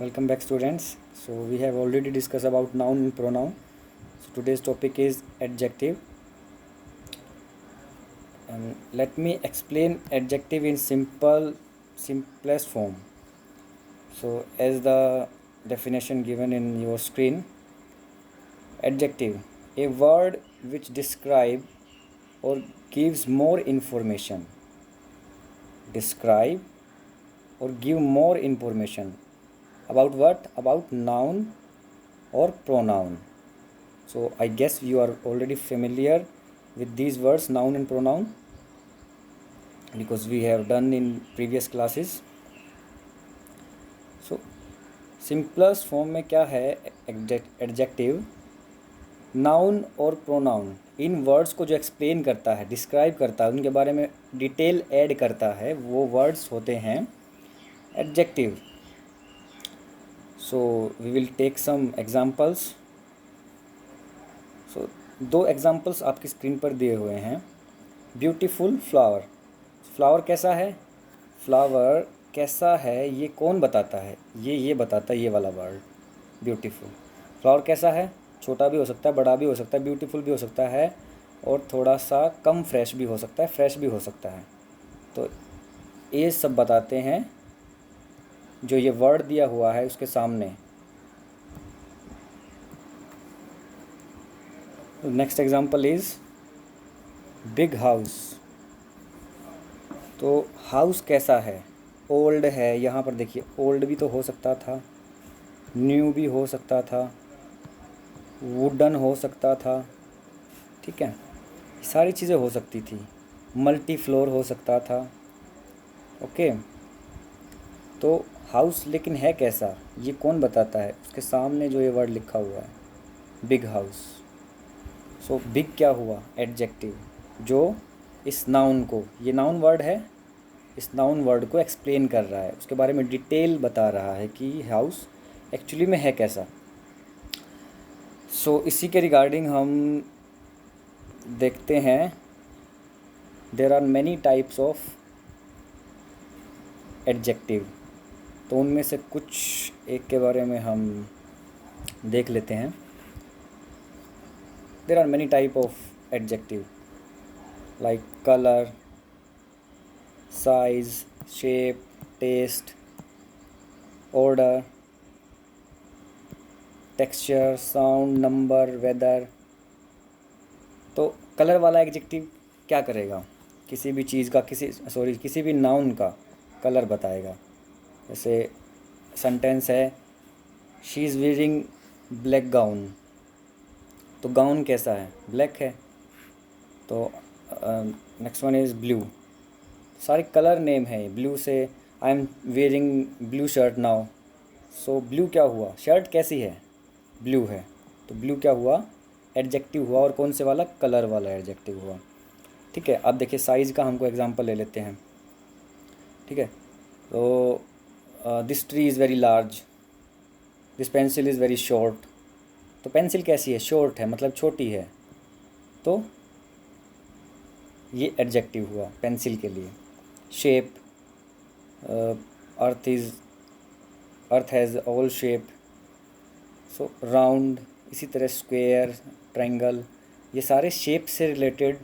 Welcome back, students. So we have already discussed about noun and pronoun. So today's topic is adjective, and let me explain adjective in simplest form. So as the definition given in your screen, adjective, a word which describe or gives more information. Describe or give more information about what? About noun or pronoun. So I guess you are already familiar with these words, noun and pronoun, because we have done in previous classes. So simplest form में क्या है adjective? Noun और pronoun, इन words को जो explain करता है, describe करता है, उनके बारे में डिटेल ऐड करता है, वो वर्ड्स होते हैं adjective. So we will take some examples. So दो एग्जांपल्स आपकी स्क्रीन पर दिए हुए हैं. Beautiful flower. फ्लावर कैसा है? फ्लावर कैसा है ये कौन बताता है? ये बताता है ये वाला वर्ड ब्यूटीफुल. फ्लावर कैसा है? छोटा भी हो सकता है, बड़ा भी हो सकता है, ब्यूटीफुल भी हो सकता है, और थोड़ा सा कम फ्रेश भी हो सकता है, फ्रेश भी हो सकता है. तो ये सब बताते हैं जो ये वर्ड दिया हुआ है उसके सामने. Next example is big house. तो हाउस कैसा है? ओल्ड है. यहाँ पर देखिए, ओल्ड भी तो हो सकता था, न्यू भी हो सकता था, वुडन हो सकता था, ठीक है, सारी चीज़ें हो सकती थी. मल्टी फ्लोर हो सकता था. ओके, तो हाउस लेकिन है कैसा ये कौन बताता है? उसके सामने जो ये वर्ड लिखा हुआ है बिग हाउस. सो बिग क्या हुआ? एडजेक्टिव, जो इस नाउन को, ये नाउन वर्ड है, इस नाउन वर्ड को एक्सप्लेन कर रहा है, उसके बारे में डिटेल बता रहा है कि हाउस एक्चुअली में है कैसा. सो इसी के रिगार्डिंग हम देखते हैं. There are many types of adjective. तो उनमें से कुछ एक के बारे में हम देख लेते हैं. There are many type of adjective like colour, size, shape, taste, order, texture, sound, number, weather. तो कलर वाला एडजेक्टिव क्या करेगा? किसी भी चीज़ का, किसी भी नाउन का कलर बताएगा. जैसे सेंटेंस है, she is wearing black gown. तो गाउन कैसा है? ब्लैक है. तो नेक्स्ट वन इज़ ब्लू. सारे कलर नेम है. ब्लू से I am wearing blue shirt now. So blue क्या हुआ? शर्ट कैसी है? ब्लू है. तो ब्लू क्या हुआ? एडजेक्टिव हुआ. और कौन से वाला? कलर वाला एडजेक्टिव हुआ. ठीक है. अब देखिए, साइज़ का हमको एग्जांपल ले लेते हैं. ठीक है. तो this tree is very large, this pencil is very short. तो पेंसिल कैसी है? शॉर्ट है, मतलब छोटी है. तो ये एडजेक्टिव हुआ पेंसिल के लिए. Shape, earth has all shape. So round, इसी तरह स्क्वायर, ट्रायंगल, ये सारे शेप से रिलेटेड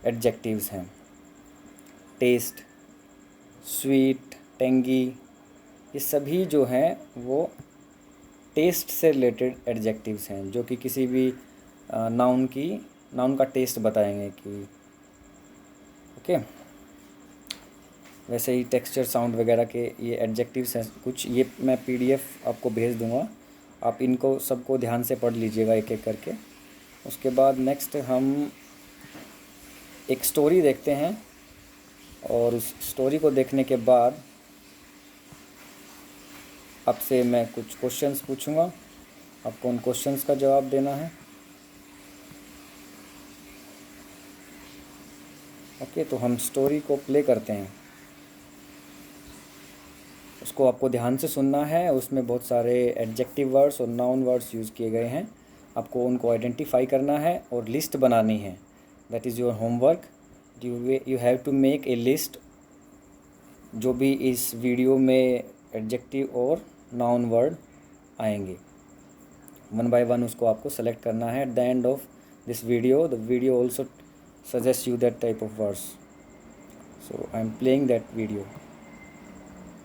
एडजेक्टिव्स हैं. टेस्ट, स्वीट, टेंगी, ये सभी जो हैं वो टेस्ट से रिलेटेड एडजेक्टिव्स हैं, जो कि किसी भी नाउन का टेस्ट बताएंगे कि ओके. वैसे ही टेक्सचर, साउंड वगैरह के ये एडजेक्टिव्स हैं कुछ. ये मैं पीडीएफ आपको भेज दूंगा, आप इनको सबको ध्यान से पढ़ लीजिएगा एक एक करके. उसके बाद नेक्स्ट हम एक स्टोरी देखते हैं, और उस स्टोरी को देखने के बाद आपसे मैं कुछ क्वेश्चंस पूछूंगा. आपको उन क्वेश्चंस का जवाब देना है. ओके, तो हम स्टोरी को प्ले करते हैं. उसको आपको ध्यान से सुनना है. उसमें बहुत सारे एडजेक्टिव वर्ड्स और नाउन वर्ड्स यूज़ किए गए हैं. आपको उनको आइडेंटिफाई करना है और लिस्ट बनानी है. That is your homework. You have to make a list. जो भी इस वीडियो में एडजेक्टिव और नाउन वर्ड आएंगे। वन बाय वन उसको आपको सेलेक्ट करना है। At the end of this video, the video also suggest you that type of words, so I am playing that video.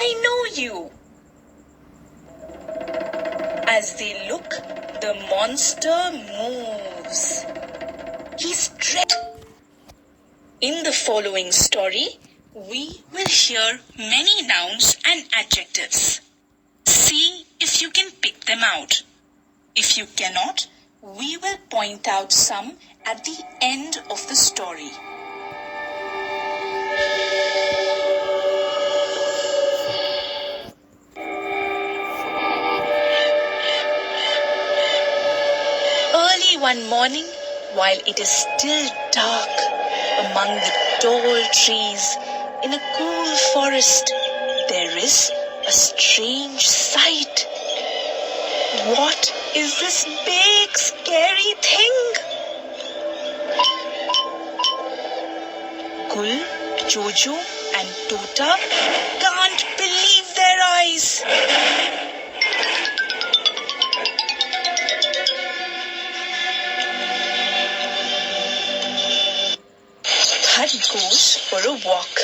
I know you. As they look, the monster moves. He's In the following story, we will hear many nouns and adjectives. See if you can pick them out. If you cannot, we will point out some at the end of the story. Early one morning, while it is still dark, among the tall trees in a cool forest, there is a strange sight. What is this big, scary thing? Gul, Jojo, and Tota can't believe their eyes. Thud goes for a walk.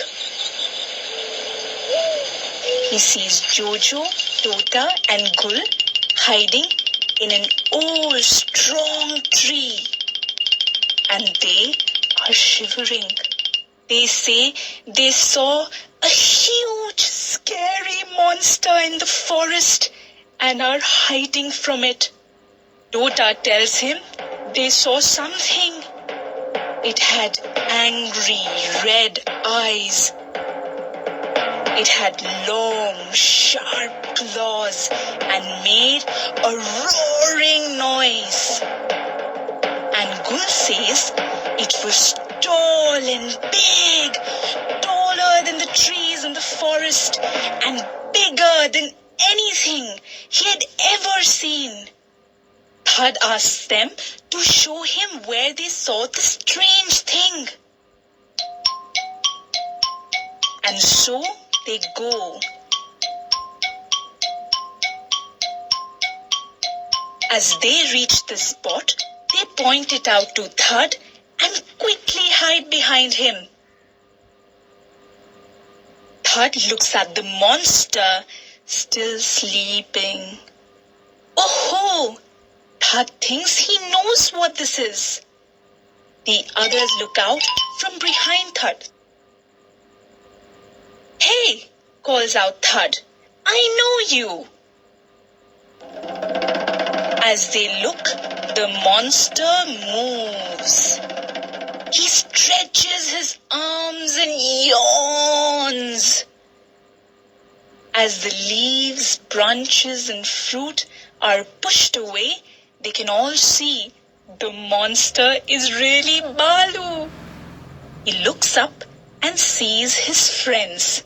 He sees Jojo, Tota, and Gul hiding in an old strong tree. And they are shivering. They say they saw a huge, scary monster in the forest and are hiding from it. Tota tells him they saw something. It had angry red eyes. It had long, sharp claws and made a roaring noise. And Gul says it was tall and big, taller than the trees in the forest and bigger than anything he had ever seen. Thud asks them to show him where they saw the strange thing. And so they go. As they reach the spot, they point it out to Thud and quickly hide behind him. Thud looks at the monster, still sleeping. Oh! Thud thinks he knows what this is. The others look out from behind Thud. Hey, calls out Thud. I know you. As they look, the monster moves. He stretches his arms and yawns. As the leaves, branches, and fruit are pushed away, they can all see the monster is really Balu. He looks up and sees his friends.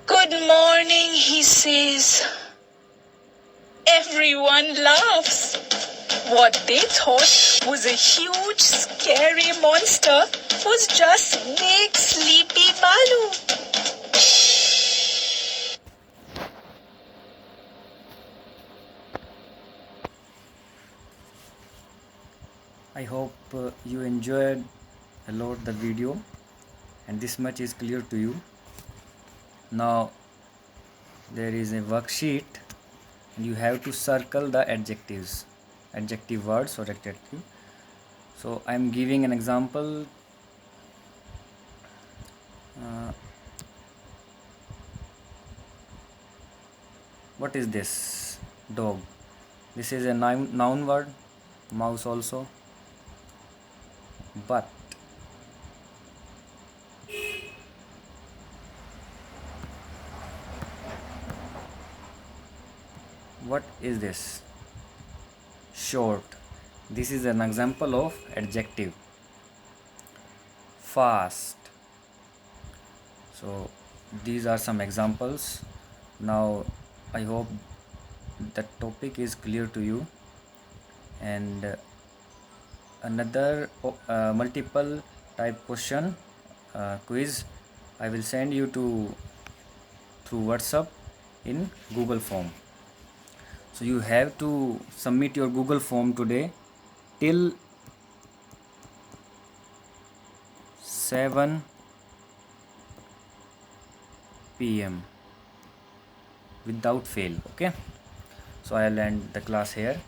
Good morning, he says. Everyone laughs. What they thought was a huge, scary monster was just big, sleepy Balu. I hope you enjoyed a lot the video and this much is clear to you. Now there is a worksheet and you have to circle the adjectives, adjective words or adjective. So I am giving an example. What is this? Dog. This is a noun word. Mouse also. But what is this? Short. This is an example of adjective. Fast. So these are some examples. Now I hope the topic is clear to you, and another multiple type question quiz I will send you to through WhatsApp. in Google form. So you have to submit your Google form today till 7 p.m. without fail. Okay, so I'll end the class here.